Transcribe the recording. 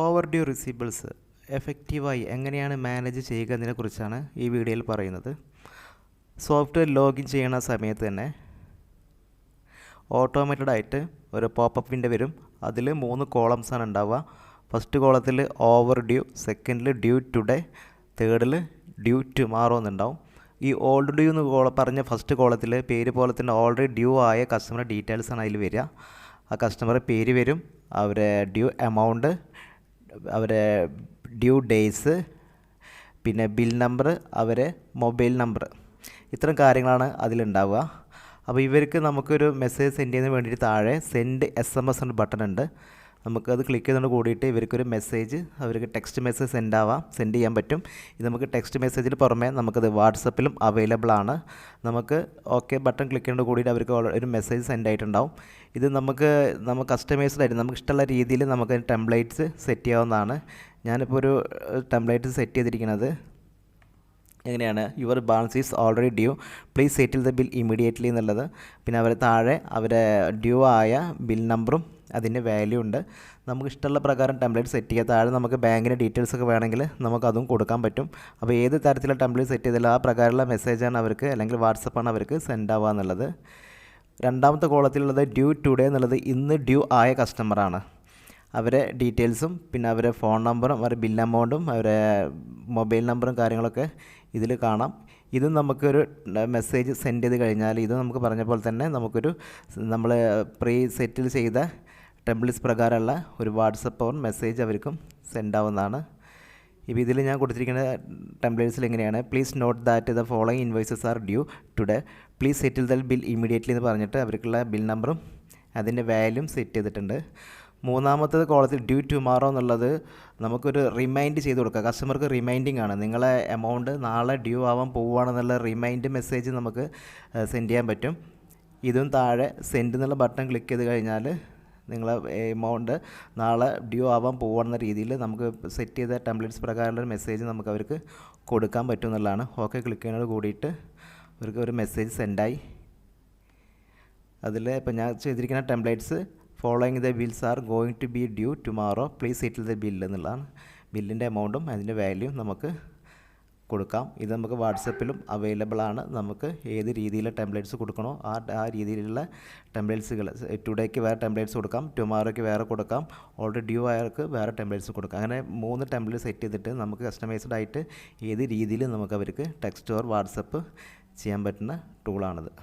Over due receivables എഫക്റ്റീവായി എങ്ങനെയാണ് manage ചെയ്യുക എന്നതിനെക്കുറിച്ചാണ് ഈ വീഡിയോയിൽ പറയുന്നത്. സോഫ്റ്റ്വെയർ ലോഗിൻ ചെയ്യുന്ന സമയത്ത് തന്നെ ഓട്ടോമാറ്റഡായിട്ട് ഒരു പോപ്പപ്പ് വിൻഡോ വരും. അതിൽ 3 കോളംസാണ് ഉണ്ടാവുക. ഫസ്റ്റ് കോളത്തിൽ ഓവർ ഡ്യൂ, സെക്കൻഡിൽ ഡ്യൂ ടുഡേ, തേർഡിൽ ഡ്യൂ ടുമാറോ എന്നുണ്ടാവും. ഈ ഓൾഡ് ഡ്യൂ എന്ന് പറഞ്ഞ ഫസ്റ്റ് കോളത്തിൽ പേര് പോലെ തന്നെ ഓൾറെഡി ഡ്യൂ ആയ കസ്റ്റമർ ഡീറ്റെയിൽസാണ് അതിൽ വരിക. ആ കസ്റ്റമറുടെ പേര് വരും, അവരെ ഡ്യൂ എമൗണ്ട്, അവരെ ഡ്യൂ ഡേയ്സ്, പിന്നെ ബിൽ നമ്പർ, അവരെ മൊബൈൽ നമ്പർ, ഇത്തരം കാര്യങ്ങളാണ് അതിലുണ്ടാവുക. അപ്പോൾ ഇവർക്ക് നമുക്കൊരു മെസ്സേജ് സെൻഡ് ചെയ്യുന്നതിന് വേണ്ടിയിട്ട് താഴെ സെൻഡ് SMS എന്ന ബട്ടൺ ഉണ്ട്. നമുക്കത് ക്ലിക്ക് ചെയ്യുന്നതോട് കൂടിയിട്ട് ഇവർക്കൊരു മെസ്സേജ്, അവർക്ക് ടെക്സ്റ്റ് മെസ്സേജ് സെൻഡ് ചെയ്യാൻ പറ്റും. ഇത് നമുക്ക് ടെക്സ്റ്റ് മെസ്സേജിന് പുറമെ നമുക്കത് വാട്സപ്പിലും അവൈലബിൾ ആണ്. നമുക്ക് ഓക്കെ ബട്ടൺ ക്ലിക്ക് ചെയ്യുന്നതോട് കൂടിയിട്ട് അവർക്ക് ഒരു മെസ്സേജ് സെൻഡ് ആയിട്ടുണ്ടാവും. ഇത് നമുക്ക് കസ്റ്റമൈസ്ഡായിട്ട് നമുക്ക് ഇഷ്ടമുള്ള രീതിയിൽ നമുക്ക് ടെംപ്ലേറ്റ്സ് സെറ്റ് ചെയ്യാവുന്നതാണ്. ഞാനിപ്പോൾ ഒരു ടെംപ്ലേറ്റ് സെറ്റ് ചെയ്തിരിക്കുന്നത് എങ്ങനെയാണ്, your balance is already due, please settle the bill immediately എന്നുള്ളത്. പിന്നെ അവർ താഴെ അവരെ ഡ്യൂ ആയ ബിൽ നമ്പറും അതിൻ്റെ വാല്യൂ ഉണ്ട്. നമുക്ക് ഇഷ്ടമുള്ള പ്രകാരം ടെംപ്ലേറ്റ് സെറ്റ് ചെയ്യുക. താഴെ നമുക്ക് ബാങ്കിൻ്റെ ഡീറ്റെയിൽസ് ഒക്കെ വേണമെങ്കിൽ നമുക്കതും കൊടുക്കാൻ പറ്റും. അപ്പോൾ ഏത് തരത്തിലുള്ള ടെംപ്ലേറ്റ് സെറ്റ് ചെയ്താലും ആ പ്രകാരമുള്ള മെസ്സേജാണ് അവർക്ക് അല്ലെങ്കിൽ വാട്സപ്പാണ് അവർക്ക് സെൻഡ് ആവുക എന്നുള്ളത്. രണ്ടാമത്തെ കോളത്തിലുള്ളത് ഡ്യൂ ടുഡേ എന്നുള്ളത് ഇന്ന് ഡ്യൂ ആയ കസ്റ്റമറാണ്. അവരെ ഡീറ്റെയിൽസും പിന്നെ അവരെ ഫോൺ നമ്പറും അവരുടെ ബിൽ എമൗണ്ടും അവരെ മൊബൈൽ നമ്പറും കാര്യങ്ങളൊക്കെ ഇതിൽ കാണാം. ഇത് നമുക്കൊരു മെസ്സേജ് സെൻഡ് ചെയ്ത് കഴിഞ്ഞാൽ ഇത് നമുക്ക് പറഞ്ഞ പോലെ തന്നെ നമുക്കൊരു നമ്മൾ പ്രീ സെറ്റിൽ ചെയ്ത ടെംപ്ലേറ്റ്സ് പ്രകാരമുള്ള ഒരു വാട്സപ്പ് ഓർ മെസ്സേജ് അവർക്കും സെൻഡ് ആവുന്നതാണ്. ഇപ്പോൾ ഇതിൽ ഞാൻ കൊടുത്തിരിക്കുന്ന ടെംപ്ലേറ്റ്സിൽ എങ്ങനെയാണ്, please note that the following invoices are due today, please settle the bill immediately എന്ന് പറഞ്ഞിട്ട് അവർക്കുള്ള ബിൽ നമ്പറും അതിൻ്റെ വാല്യൂം സെറ്റ് ചെയ്തിട്ടുണ്ട്. മൂന്നാമത്തത് കോളത്തിൽ ഡ്യൂ ടുമാറോ എന്നുള്ളത് നമുക്കൊരു റിമൈൻഡ് ചെയ്ത് കൊടുക്കുക. കസ്റ്റമർക്ക് റിമൈൻഡിങ് ആണ്, നിങ്ങളെ എമൗണ്ട് നാളെ ഡ്യൂ ആവാൻ പോവുകയാണെന്നുള്ള റിമൈൻഡ് മെസ്സേജ് നമുക്ക് സെൻഡ് ചെയ്യാൻ പറ്റും. ഇതും താഴെ സെൻഡ് എന്നുള്ള ബട്ടൺ ക്ലിക്ക് ചെയ്ത് കഴിഞ്ഞാൽ നിങ്ങളെ എമൗണ്ട് നാളെ ഡ്യൂ ആവാൻ പോവുകയാണെന്ന രീതിയിൽ നമുക്ക് സെറ്റ് ചെയ്ത ടെംപ്ലേറ്റ്സ് പ്രകാരമുള്ള മെസ്സേജ് നമുക്ക് അവർക്ക് കൊടുക്കാൻ പറ്റും എന്നുള്ളതാണ്. ഓക്കെ ക്ലിക്ക് ചെയ്യുന്നതോട് കൂടിയിട്ട് അവർക്ക് ഒരു മെസ്സേജ് സെൻഡായി. അതിൽ ഇപ്പോൾ ഞാൻ ചെയ്തിരിക്കുന്ന templates following the bills are going to be due tomorrow, please settle the bill എന്നുള്ളതാണ്. ബില്ലിൻ്റെ എമൗണ്ടും അതിൻ്റെ വാല്യൂ നമുക്ക് കൊടുക്കാം. ഇത് നമുക്ക് വാട്സപ്പിലും അവൈലബിൾ ആണ്. നമുക്ക് ഏത് രീതിയിൽ ടെംപ്ലേറ്റ്സ് കൊടുക്കണോ ആ രീതിയിലുള്ള ടെംപ്ലേറ്റ്സുകൾ, ടുഡേക്ക് വേറെ ടെംപ്ലേറ്റ്സ് കൊടുക്കാം, ടുമാറോയ്ക്ക് വേറെ കൊടുക്കാം, ഓൾറെഡി ഡ്യൂ ആയവർക്ക് വേറെ ടെംപ്ലേറ്റ്സ് കൊടുക്കാം. അങ്ങനെ 3 ടെംപ്ലേറ്റ് സെറ്റ് ചെയ്തിട്ട് നമുക്ക് കസ്റ്റമൈസ്ഡ് ആയിട്ട് ഏത് രീതിയിൽ നമുക്ക് അവർക്ക് ടെക്സ്റ്റ് ഓർ വാട്സപ്പ് ചെയ്യാൻ പറ്റുന്ന ടൂളാണിത്.